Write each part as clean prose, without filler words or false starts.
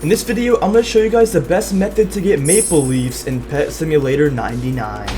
In this video, I'm going to show you guys the best method to get maple leaves in Pet Simulator 99.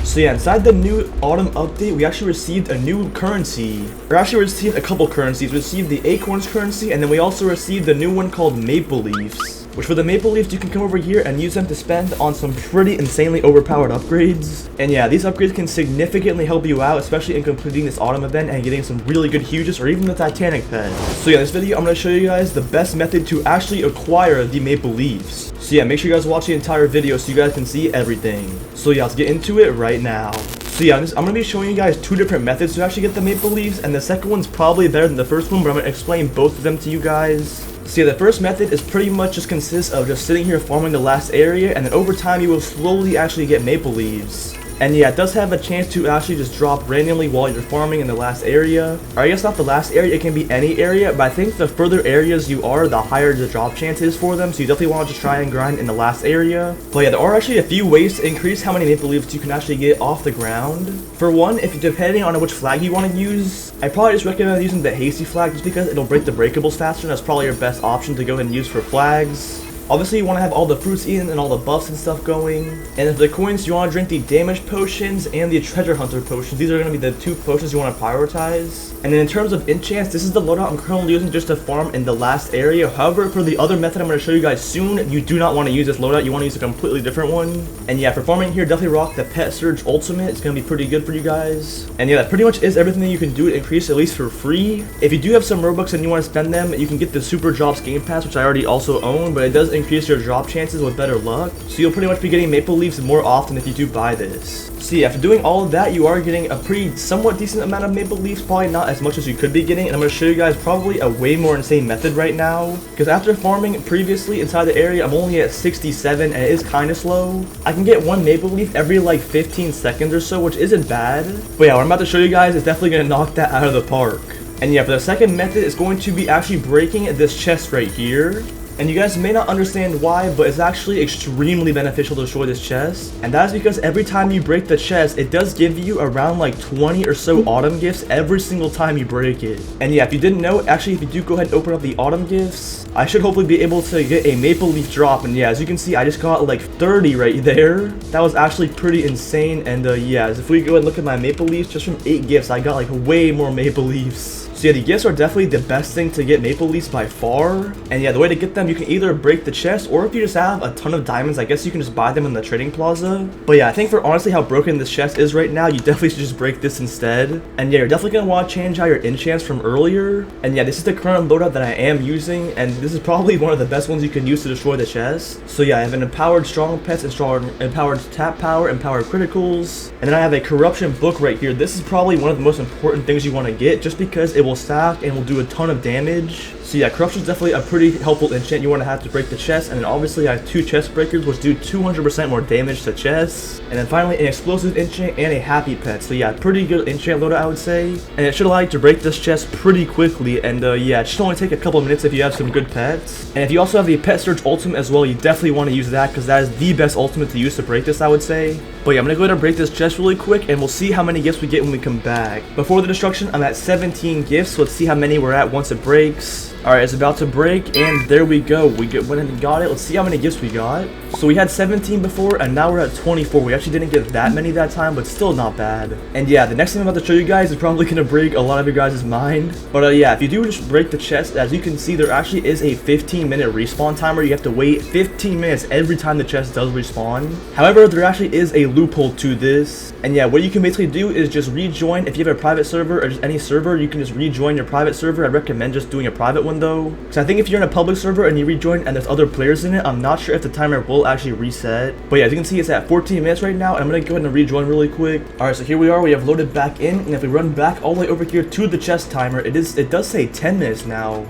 So yeah, inside the new autumn update, we actually received a new currency. Or actually received a couple currencies. We received the acorns currency, and then we also received the new one called maple leaves. Which for the maple leaves, you can come over here and use them to spend on some pretty insanely overpowered upgrades. And yeah, these upgrades can significantly help you out, especially in completing this autumn event and getting some really good huges or even the Titanic pet. So yeah, in this video, I'm going to show you guys the best method to actually acquire the maple leaves. So yeah, make sure you guys watch the entire video so you guys can see everything. So yeah, let's get into it right now. So yeah, I'm going to be showing you guys two different methods to actually get the maple leaves, and the second one's probably better than the first one, but I'm going to explain both of them to you guys. So yeah, the first method is pretty much just consists of just sitting here farming the last area, and then over time you will slowly actually get maple leaves. And yeah, it does have a chance to actually just drop randomly while you're farming in the last area. Or I guess not the last area, it can be any area, but I think the further areas you are, the higher the drop chance is for them, so you definitely want to just try and grind in the last area. But yeah, there are actually a few ways to increase how many maple leaves you can actually get off the ground. For one, if depending on which flag you want to use, I probably just recommend using the hasty flag just because it'll break the breakables faster, and that's probably your best option to go ahead and use for flags. Obviously, you want to have all the fruits eaten and all the buffs and stuff going. And if the coins, you want to drink the damage potions and the treasure hunter potions. These are going to be the two potions you want to prioritize. And then in terms of enchants, this is the loadout I'm currently using just to farm in the last area. However, for the other method I'm going to show you guys soon, you do not want to use this loadout. You want to use a completely different one. And yeah, for farming here, definitely rock the Pet Surge Ultimate. It's going to be pretty good for you guys. And yeah, that pretty much is everything that you can do to increase, at least for free. If you do have some Robux and you want to spend them, you can get the Super Jobs Game Pass, which I already also own, but it does increase your drop chances with better luck, so you'll pretty much be getting maple leaves more often if you do buy this. So yeah, after doing all of that, you are getting a pretty somewhat decent amount of maple leaves, probably not as much as you could be getting, and I'm going to show you guys probably a way more insane method right now, because after farming previously inside the area, I'm only at 67 and it is kind of slow. I can get one maple leaf every like 15 seconds or so, which isn't bad, but yeah, what I'm about to show you guys is definitely going to knock that out of the park. And yeah, for the second method, it's going to be actually breaking this chest right here. And you guys may not understand why, but it's actually extremely beneficial to destroy this chest. And that is because every time you break the chest, it does give you around like 20 or so autumn gifts every single time you break it. And yeah, if you didn't know, actually if you do go ahead and open up the autumn gifts, I should hopefully be able to get a maple leaf drop. And yeah, as you can see, I just got like 30 right there. That was actually pretty insane. And yeah, if we go ahead and look at my maple leaves, just from 8 gifts, I got like way more maple leaves. So yeah, the gifts are definitely the best thing to get maple leaves by far. And yeah, the way to get them, you can either break the chest, or if you just have a ton of diamonds, I guess you can just buy them in the trading plaza. But yeah, I think for honestly how broken this chest is right now, you definitely should just break this instead. And yeah, you're definitely going to want to change out your enchants from earlier. And yeah, this is the current loadout that I am using, and this is probably one of the best ones you can use to destroy the chest. So yeah, I have an empowered strong pets, and strong empowered tap power, empowered criticals, and then I have a corruption book right here. This is probably one of the most important things you want to get, just because it will stack and will do a ton of damage. So yeah, corruption is definitely a pretty helpful enchant you want to have to break the chest. And then obviously I have 2 chest breakers, which do 200% more damage to chests. And then finally an explosive enchant and a happy pet. So yeah, pretty good enchant loadout, I would say. And it should allow you to break this chest pretty quickly. And yeah, it should only take a couple of minutes if you have some good pets. And if you also have the Pet Surge Ultimate as well, you definitely want to use that, because that is the best ultimate to use to break this, I would say. But yeah, I'm going to go ahead and break this chest really quick, and we'll see how many gifts we get when we come back. Before the destruction, I'm at 17 gifts, so let's see how many we're at once it breaks. Alright, it's about to break, and there we go. We went and got it. Let's see how many gifts we got. So we had 17 before, and now we're at 24. We actually didn't get that many that time, but still not bad. And yeah, the next thing I'm about to show you guys is probably going to break a lot of your guys' mind. But yeah, if you do just break the chest, as you can see, there actually is a 15-minute respawn timer. You have to wait 15 minutes every time the chest does respawn. However, there actually is a loophole to this. And yeah, what you can basically do is just rejoin. If you have a private server or just any server, you can just rejoin your private server. I recommend just doing a private one though, because I think if you're in a public server and you rejoin and there's other players in it, I'm not sure if the timer will actually reset. But yeah, as you can see, it's at 14 minutes right now, and I'm gonna go ahead and rejoin really quick. Alright, so here we are. We have loaded back in, and if we run back all the way over here to the chest timer, it does say 10 minutes now,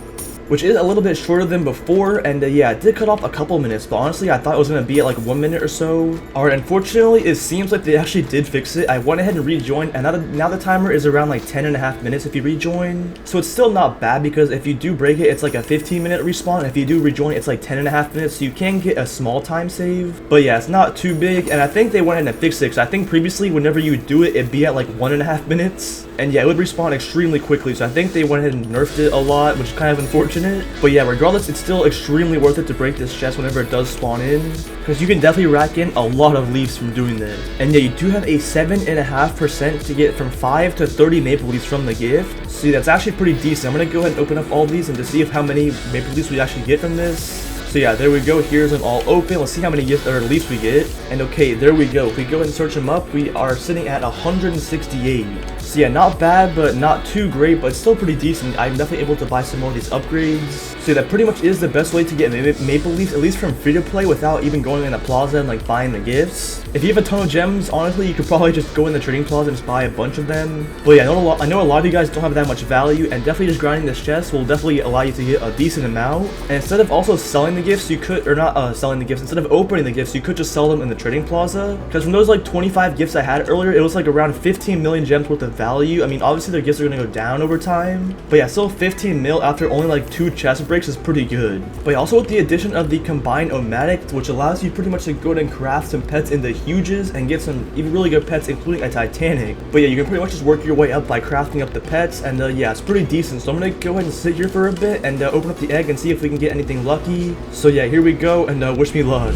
which is a little bit shorter than before. And yeah, it did cut off a couple minutes, but honestly I thought it was going to be at like 1 minute or so. Alright, unfortunately it seems like they actually did fix it. I went ahead and rejoined, and now the timer is around like 10.5 minutes if you rejoin. So it's still not bad, because if you do break it, it's like a 15-minute respawn. If you do rejoin, it's like 10.5 minutes, so you can get a small time save. But yeah, it's not too big, and I think they went ahead and fixed it, because I think previously whenever you do it, it'd be at like 1.5 minutes. And yeah, it would respawn extremely quickly, so I think they went ahead and nerfed it a lot, which is kind of unfortunate. But yeah, regardless, it's still extremely worth it to break this chest whenever it does spawn in, because you can definitely rack in a lot of leaves from doing this. And yeah, you do have a 7.5% to get from 5 to 30 maple leaves from the gift. See, that's actually pretty decent. I'm gonna go ahead and open up all these and to see how many maple leaves we actually get from this. So yeah, there we go. Here's them all open. Let's see how many gifts or leaves we get. And okay, there we go. If we go ahead and search them up, we are sitting at 168. So yeah, not bad, but not too great, but still pretty decent. I'm definitely able to buy some more of these upgrades. So yeah, that pretty much is the best way to get maple leaves, at least from free to play, without even going in the plaza and like buying the gifts. If you have a ton of gems, honestly, you could probably just go in the trading plaza and just buy a bunch of them. But yeah, I know a lot of you guys don't have that much value, and definitely just grinding this chest will definitely allow you to get a decent amount. And instead of also selling the gifts, you could, or not selling the gifts, instead of opening the gifts, you could just sell them in the trading plaza. Because from those like 25 gifts I had earlier, it was like around 15 million gems worth of value. I mean, obviously their gifts are going to go down over time, but yeah, still 15 mil after only like 2 chest breaks is pretty good. But yeah, also with the addition of the combined omatic, which allows you pretty much to go ahead and craft some pets in the huges and get some even really good pets, including a titanic. But yeah, you can pretty much just work your way up by crafting up the pets, and yeah, it's pretty decent. So I'm gonna go ahead and sit here for a bit and open up the egg and see if we can get anything lucky. So yeah, here we go, and wish me luck.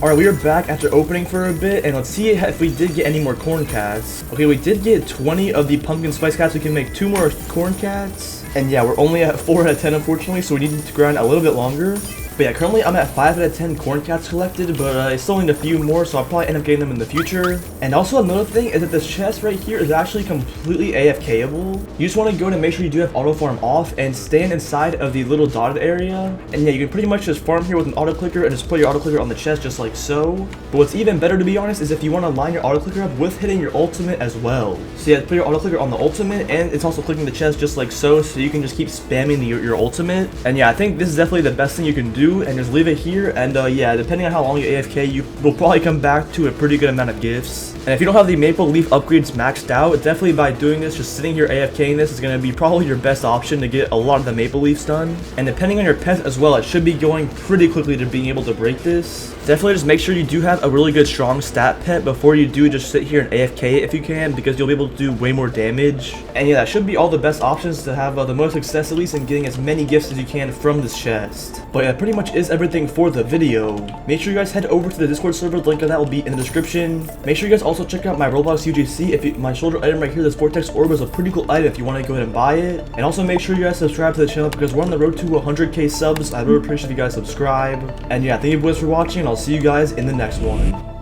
Alright, we are back after opening for a bit, and let's see if we did get any more corn cats. Okay, we did get 20 of the pumpkin spice cats. We can make 2 more corn cats. And yeah, we're only at 4 out of 10 unfortunately, so we need to grind a little bit longer. But yeah, currently I'm at 5 out of 10 corn cats collected, but I still need a few more, so I'll probably end up getting them in the future. And also another thing is that this chest right here is actually completely AFKable. You just want to go and make sure you do have auto farm off and stand inside of the little dotted area. And yeah, you can pretty much just farm here with an auto clicker and just put your auto clicker on the chest just like so. But what's even better, to be honest, is if you want to line your auto clicker up with hitting your ultimate as well. So yeah, put your auto clicker on the ultimate, and it's also clicking the chest just like so you can just keep spamming your ultimate. And yeah, I think this is definitely the best thing you can do, and just leave it here. And yeah, depending on how long you AFK, you will probably come back to a pretty good amount of gifts. And if you don't have the maple leaf upgrades maxed out, definitely by doing this, just sitting here AFKing this is going to be probably your best option to get a lot of the maple leafs done. And depending on your pet as well, it should be going pretty quickly to being able to break this. Definitely just make sure you do have a really good strong stat pet before you do just sit here and AFK it if you can, because you'll be able to do way more damage. And yeah, that should be all the best options to have the most success, at least in getting as many gifts as you can from this chest. But yeah, that pretty much is everything for the video. Make sure you guys head over to the Discord server. The link of that will be in the description. Make sure you guys also check out my Roblox UGC. My shoulder item right here, this Vortex Orb, is a pretty cool item if you want to go ahead and buy it. And also make sure you guys subscribe to the channel, because we're on the road to 100k subs. I really appreciate if you guys subscribe. And yeah, thank you boys for watching, and I'll see you guys in the next one.